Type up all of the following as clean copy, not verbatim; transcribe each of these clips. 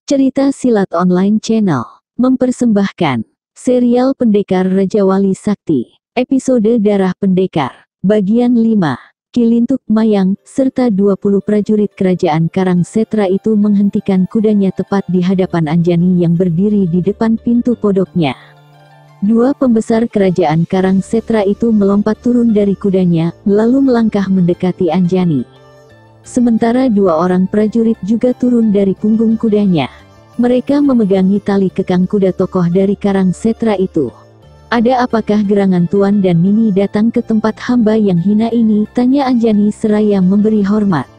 Cerita Silat Online Channel mempersembahkan serial Pendekar Raja Wali Sakti, episode Darah Pendekar, bagian 5. Kilintuk Mayang, serta 20 prajurit kerajaan Karangsetra itu menghentikan kudanya tepat di hadapan Anjani yang berdiri di depan pintu podoknya. Dua pembesar kerajaan Karangsetra itu melompat turun dari kudanya, lalu melangkah mendekati Anjani. Sementara dua orang prajurit juga turun dari punggung kudanya. Mereka memegangi tali kekang kuda tokoh dari Karangsetra itu. "Ada apakah gerangan Tuan dan Nini datang ke tempat hamba yang hina ini?" tanya Anjani seraya memberi hormat.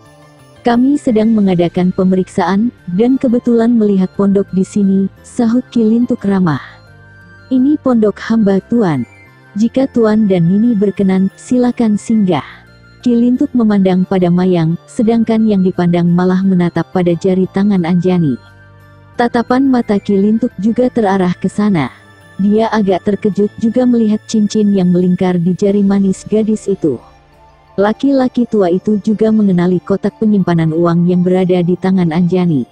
"Kami sedang mengadakan pemeriksaan, dan kebetulan melihat pondok di sini," sahut Kilintuk ramah. "Ini pondok hamba Tuan. Jika Tuan dan Nini berkenan, silakan singgah." Kilintuk memandang pada Mayang, sedangkan yang dipandang malah menatap pada jari tangan Anjani. Tatapan mata Kilintuk juga terarah ke sana. Dia agak terkejut juga melihat cincin yang melingkar di jari manis gadis itu. Laki-laki tua itu juga mengenali kotak penyimpanan uang yang berada di tangan Anjani.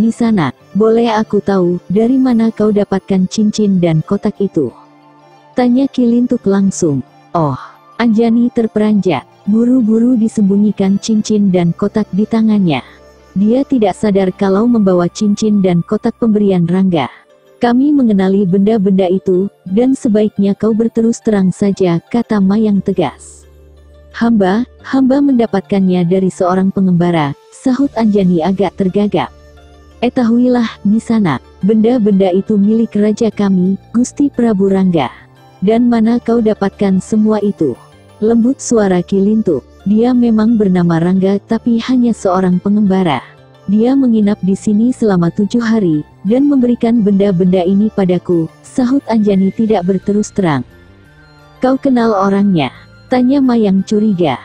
"Nisana, boleh aku tahu, dari mana kau dapatkan cincin dan kotak itu?" tanya Kilintuk langsung. "Oh," Anjani terperanjat. Buru-buru disembunyikan cincin dan kotak di tangannya. Dia tidak sadar kalau membawa cincin dan kotak pemberian Rangga. "Kami mengenali benda-benda itu, dan sebaiknya kau berterus terang saja," kata Mayang tegas. Hamba mendapatkannya dari seorang pengembara," sahut Anjani agak tergagap. "Ketahuilah, Nisana, benda-benda itu milik raja kami, Gusti Prabu Rangga. Dan mana kau dapatkan semua itu?" Lembut suara Kilintuk. "Dia memang bernama Rangga tapi hanya seorang pengembara. Dia menginap di sini selama 7 hari, dan memberikan benda-benda ini padaku," sahut Anjani tidak berterus terang. "Kau kenal orangnya?" tanya Mayang curiga.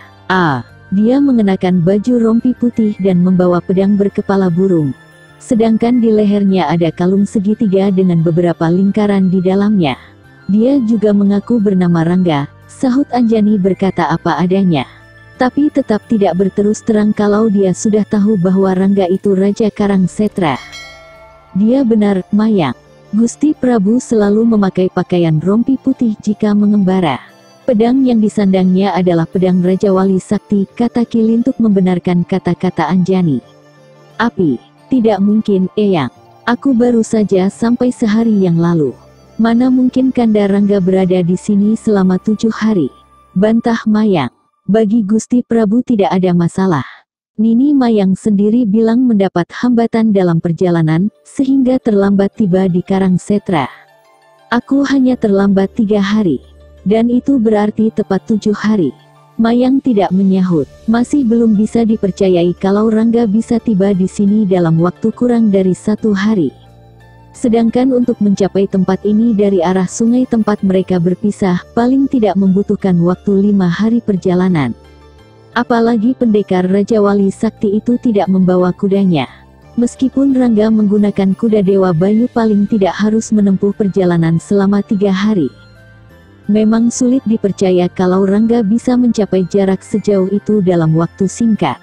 Dia mengenakan baju rompi putih dan membawa pedang berkepala burung. Sedangkan di lehernya ada kalung segitiga dengan beberapa lingkaran di dalamnya. Dia juga mengaku bernama Rangga, sahut Anjani berkata apa adanya. Tapi tetap tidak berterus terang kalau dia sudah tahu bahwa Rangga itu Raja Karangsetra. "Dia benar, Mayang. Gusti Prabu selalu memakai pakaian rompi putih jika mengembara. Pedang yang disandangnya adalah pedang Raja Wali Sakti," kata Kilintuk membenarkan kata-kata Anjani. "Api, tidak mungkin, Eyang. Aku baru saja sampai sehari yang lalu. Mana mungkin Kanda Rangga berada di sini selama 7 hari, bantah Mayang. "Bagi Gusti Prabu tidak ada masalah. Nini Mayang sendiri bilang mendapat hambatan dalam perjalanan, sehingga terlambat tiba di Karangsetra. Aku hanya terlambat 3 hari. Dan itu berarti tepat 7 hari. Mayang tidak menyahut. Masih belum bisa dipercayai kalau Rangga bisa tiba di sini dalam waktu kurang dari 1 hari. Sedangkan untuk mencapai tempat ini dari arah sungai tempat mereka berpisah, paling tidak membutuhkan waktu 5 hari perjalanan. Apalagi pendekar Raja Wali Sakti itu tidak membawa kudanya. Meskipun Rangga menggunakan kuda Dewa Bayu paling tidak harus menempuh perjalanan selama 3 hari. Memang sulit dipercaya kalau Rangga bisa mencapai jarak sejauh itu dalam waktu singkat.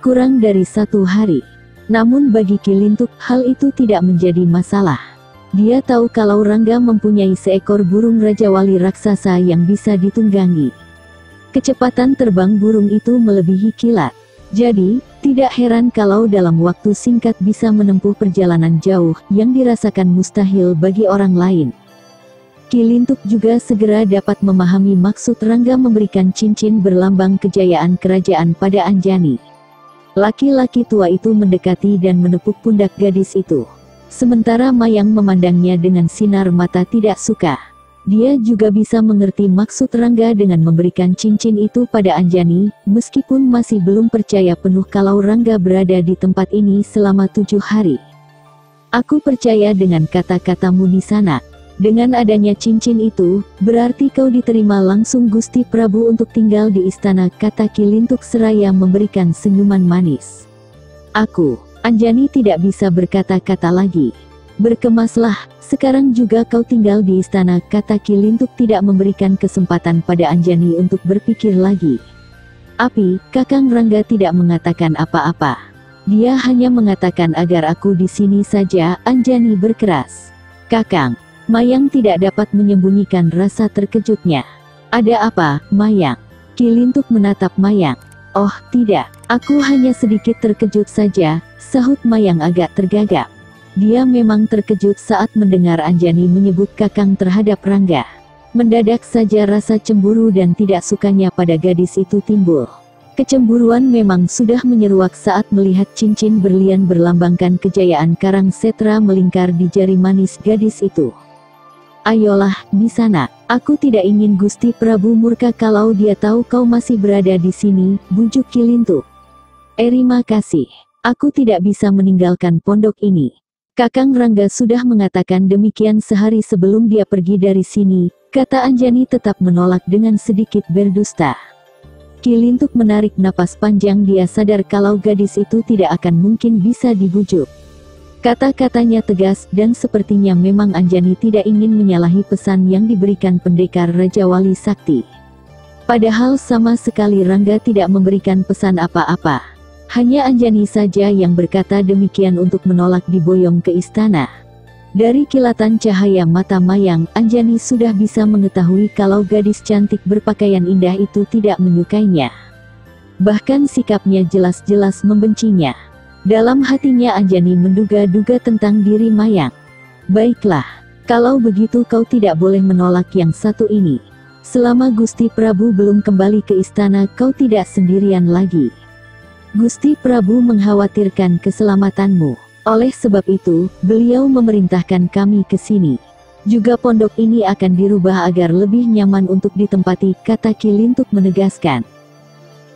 Kurang dari 1 hari. Namun bagi Kilintuk, hal itu tidak menjadi masalah. Dia tahu kalau Rangga mempunyai seekor burung Raja Wali raksasa yang bisa ditunggangi. Kecepatan terbang burung itu melebihi kilat. Jadi, tidak heran kalau dalam waktu singkat bisa menempuh perjalanan jauh, yang dirasakan mustahil bagi orang lain. Kilintuk juga segera dapat memahami maksud Rangga memberikan cincin berlambang kejayaan kerajaan pada Anjani. Laki-laki tua itu mendekati dan menepuk pundak gadis itu. Sementara Mayang memandangnya dengan sinar mata tidak suka. Dia juga bisa mengerti maksud Rangga dengan memberikan cincin itu pada Anjani, meskipun masih belum percaya penuh kalau Rangga berada di tempat ini selama 7 hari. "Aku percaya dengan kata-katamu Nisana. Dengan adanya cincin itu, berarti kau diterima langsung Gusti Prabu untuk tinggal di istana," kata Kilintuk seraya memberikan senyuman manis. Anjani tidak bisa berkata-kata lagi. "Berkemaslah, sekarang juga kau tinggal di istana," kata Kilintuk tidak memberikan kesempatan pada Anjani untuk berpikir lagi. "Kakang Rangga tidak mengatakan apa-apa?" Dia hanya mengatakan agar aku di sini saja, Anjani berkeras. Kakang. Mayang tidak dapat menyembunyikan rasa terkejutnya. Ada apa, Mayang? Kilintuk menatap Mayang. Oh, tidak. Aku hanya sedikit terkejut saja, sahut Mayang agak tergagap. Dia memang terkejut saat mendengar Anjani menyebut Kakang terhadap Rangga. Mendadak saja rasa cemburu dan tidak sukanya pada gadis itu timbul. Kecemburuan memang sudah menyeruak saat melihat cincin berlian berlambangkan kejayaan Karang Setra melingkar di jari manis gadis itu. Ayolah, di sana. Aku tidak ingin Gusti Prabu murka kalau dia tahu kau masih berada di sini, bujuk Kilintuk. Terima kasih. Aku tidak bisa meninggalkan pondok ini. Kakang Rangga sudah mengatakan demikian sehari sebelum dia pergi dari sini, kata Anjani tetap menolak dengan sedikit berdusta. Kilintuk menarik napas panjang, dia sadar kalau gadis itu tidak akan mungkin bisa dibujuk. Kata-katanya tegas dan sepertinya memang Anjani tidak ingin menyalahi pesan yang diberikan pendekar Raja Wali Sakti. Padahal sama sekali Rangga tidak memberikan pesan apa-apa. Hanya Anjani saja yang berkata demikian untuk menolak diboyong ke istana. Dari kilatan cahaya mata Mayang, Anjani sudah bisa mengetahui kalau gadis cantik berpakaian indah itu tidak menyukainya. Bahkan sikapnya jelas-jelas membencinya. Dalam hatinya Anjani menduga-duga tentang diri Mayang. Baiklah, kalau begitu kau tidak boleh menolak yang satu ini. Selama Gusti Prabu belum kembali ke istana kau tidak sendirian lagi. Gusti Prabu mengkhawatirkan keselamatanmu. Oleh sebab itu, beliau memerintahkan kami ke sini. Juga pondok ini akan dirubah agar lebih nyaman untuk ditempati, kata Kilintuk menegaskan.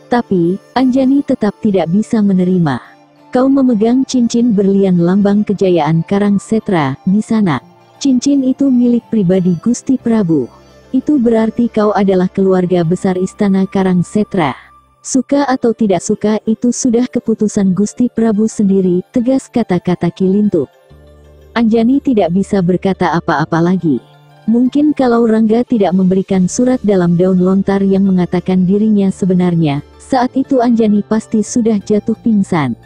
Tapi, Anjani tetap tidak bisa menerima. Kau memegang cincin berlian lambang kejayaan Karang Setra di sana. Cincin itu milik pribadi Gusti Prabu. Itu berarti kau adalah keluarga besar istana Karang Setra. Suka atau tidak suka itu sudah keputusan Gusti Prabu sendiri, tegas kata-kata Kilintuk. Anjani tidak bisa berkata apa-apa lagi. Mungkin kalau Rangga tidak memberikan surat dalam daun lontar yang mengatakan dirinya sebenarnya, saat itu Anjani pasti sudah jatuh pingsan.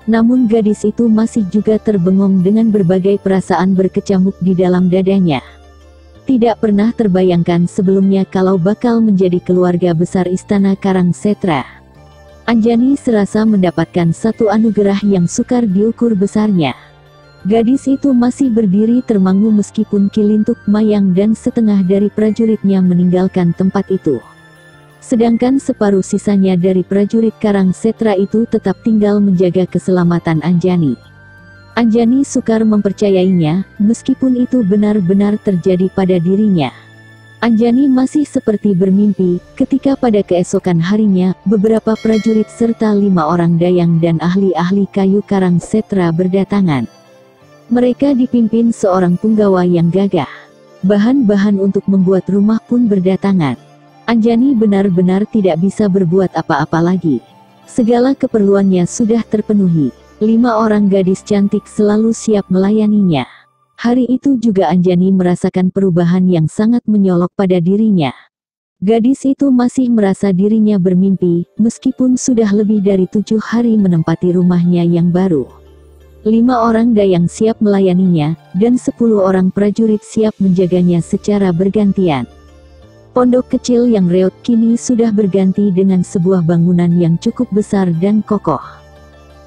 Namun gadis itu masih juga terbengong dengan berbagai perasaan berkecamuk di dalam dadanya. Tidak pernah terbayangkan sebelumnya kalau bakal menjadi keluarga besar istana Karang Setra. Anjani serasa mendapatkan satu anugerah yang sukar diukur besarnya. Gadis itu masih berdiri termangu meskipun Kilintuk, Mayang dan setengah dari prajuritnya meninggalkan tempat itu. Sedangkan separuh sisanya dari prajurit Karang Setra itu tetap tinggal menjaga keselamatan Anjani. Anjani sukar mempercayainya, meskipun itu benar-benar terjadi pada dirinya. Anjani masih seperti bermimpi, ketika pada keesokan harinya, beberapa prajurit serta 5 orang dayang dan ahli-ahli kayu Karang Setra berdatangan. Mereka dipimpin seorang punggawa yang gagah. Bahan-bahan untuk membuat rumah pun berdatangan. Anjani benar-benar tidak bisa berbuat apa-apa lagi. Segala keperluannya sudah terpenuhi. 5 orang gadis cantik selalu siap melayaninya. Hari itu juga Anjani merasakan perubahan yang sangat menyolok pada dirinya. Gadis itu masih merasa dirinya bermimpi, meskipun sudah lebih dari 7 hari menempati rumahnya yang baru. 5 orang dayang siap melayaninya, dan 10 orang prajurit siap menjaganya secara bergantian. Pondok kecil yang reot kini sudah berganti dengan sebuah bangunan yang cukup besar dan kokoh.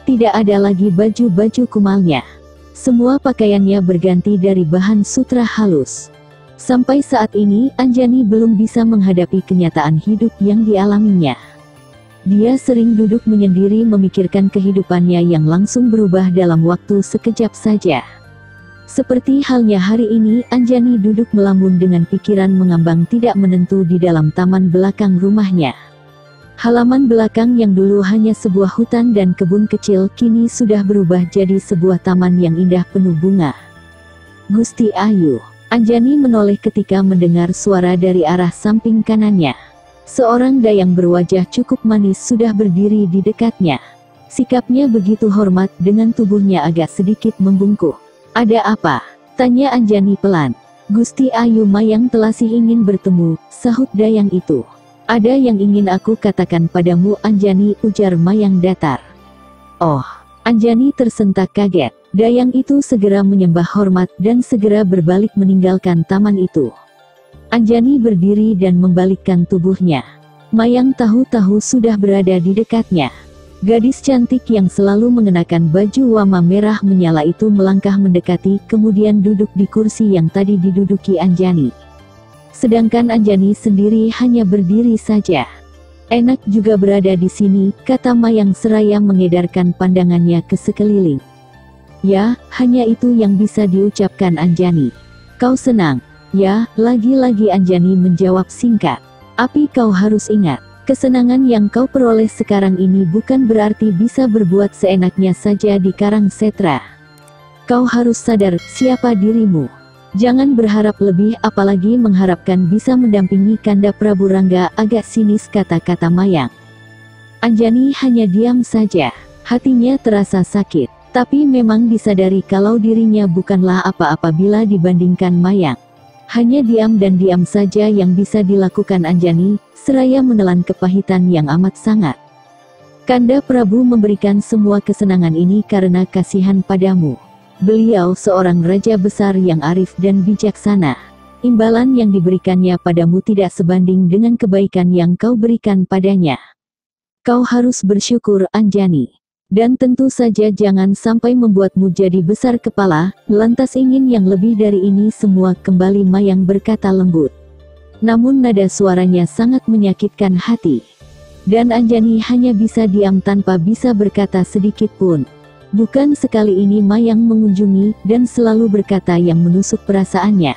Tidak ada lagi baju-baju kumalnya. Semua pakaiannya berganti dari bahan sutra halus. Sampai saat ini, Anjani belum bisa menghadapi kenyataan hidup yang dialaminya. Dia sering duduk menyendiri memikirkan kehidupannya yang langsung berubah dalam waktu sekejap saja. Seperti halnya hari ini, Anjani duduk melamun dengan pikiran mengambang tidak menentu di dalam taman belakang rumahnya. Halaman belakang yang dulu hanya sebuah hutan dan kebun kecil, kini sudah berubah jadi sebuah taman yang indah penuh bunga. Gusti Ayu. Anjani menoleh ketika mendengar suara dari arah samping kanannya. Seorang dayang berwajah cukup manis sudah berdiri di dekatnya. Sikapnya begitu hormat dengan tubuhnya agak sedikit membungkuk. Ada apa? Tanya Anjani pelan. Gusti Ayu Mayang Telasih ingin bertemu, sahut dayang itu. Ada yang ingin aku katakan padamu Anjani, ujar Mayang datar. Oh, Anjani tersentak kaget. Dayang itu segera menyembah hormat dan segera berbalik meninggalkan taman itu. Anjani berdiri dan membalikkan tubuhnya. Mayang tahu-tahu sudah berada di dekatnya. Gadis cantik yang selalu mengenakan baju warna merah menyala itu melangkah mendekati, kemudian duduk di kursi yang tadi diduduki Anjani. Sedangkan Anjani sendiri hanya berdiri saja. Enak juga berada di sini, kata Mayang seraya mengedarkan pandangannya ke sekeliling. Ya, hanya itu yang bisa diucapkan Anjani. Kau senang? Ya, lagi-lagi Anjani menjawab singkat. Api kau harus ingat, kesenangan yang kau peroleh sekarang ini bukan berarti bisa berbuat seenaknya saja di Karangsetra. Kau harus sadar siapa dirimu. Jangan berharap lebih, apalagi mengharapkan bisa mendampingi Kanda Prabu Rangga, agak sinis kata-kata Mayang. Anjani hanya diam saja. Hatinya terasa sakit, tapi memang disadari kalau dirinya bukanlah apa-apa bila dibandingkan Mayang. Hanya diam dan diam saja yang bisa dilakukan Anjani, seraya menelan kepahitan yang amat sangat. Kanda Prabu memberikan semua kesenangan ini karena kasihan padamu. Beliau seorang raja besar yang arif dan bijaksana. Imbalan yang diberikannya padamu tidak sebanding dengan kebaikan yang kau berikan padanya. Kau harus bersyukur, Anjani. Dan tentu saja jangan sampai membuatmu jadi besar kepala, lantas ingin yang lebih dari ini semua, kembali Mayang berkata lembut. Namun nada suaranya sangat menyakitkan hati. Dan Anjani hanya bisa diam tanpa bisa berkata sedikit pun. Bukan sekali ini Mayang mengunjungi, dan selalu berkata yang menusuk perasaannya.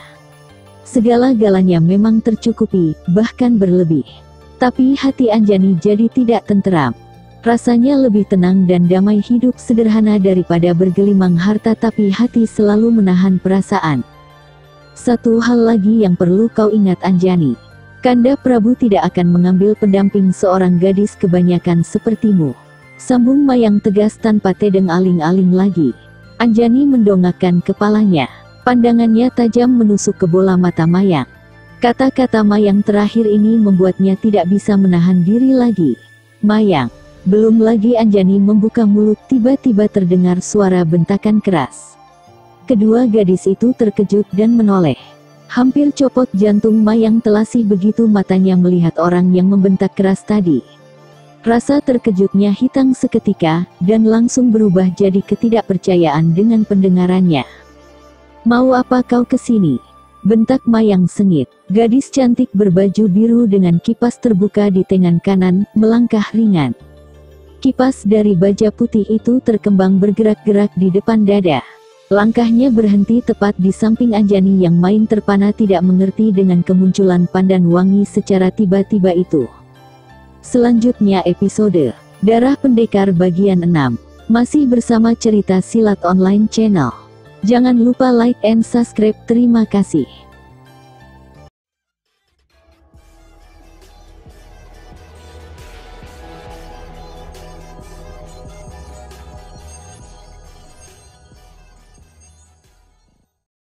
Segala-galanya memang tercukupi, bahkan berlebih. Tapi hati Anjani jadi tidak tenteram. Rasanya lebih tenang dan damai hidup sederhana daripada bergelimang harta, tapi hati selalu menahan perasaan. Satu hal lagi yang perlu kau ingat Anjani. Kanda Prabu tidak akan mengambil pendamping seorang gadis kebanyakan sepertimu. Sambung Mayang tegas tanpa tedeng aling-aling lagi. Anjani mendongakkan kepalanya. Pandangannya tajam menusuk ke bola mata Mayang. Kata-kata Mayang terakhir ini membuatnya tidak bisa menahan diri lagi. Mayang. Belum lagi Anjani membuka mulut, tiba-tiba terdengar suara bentakan keras. Kedua gadis itu terkejut dan menoleh. Hampir copot jantung Mayang telasih begitu matanya melihat orang yang membentak keras tadi. Rasa terkejutnya hilang seketika, dan langsung berubah jadi ketidakpercayaan dengan pendengarannya. Mau apa kau kesini? Bentak Mayang sengit. Gadis cantik berbaju biru dengan kipas terbuka di tangan kanan, melangkah ringan. Kipas dari baja putih itu terkembang bergerak-gerak di depan dada. Langkahnya berhenti tepat di samping Anjani yang main terpana tidak mengerti dengan kemunculan pandan wangi secara tiba-tiba itu. Selanjutnya episode Darah Pendekar bagian 6. Masih bersama cerita silat online channel. Jangan lupa like and subscribe, terima kasih.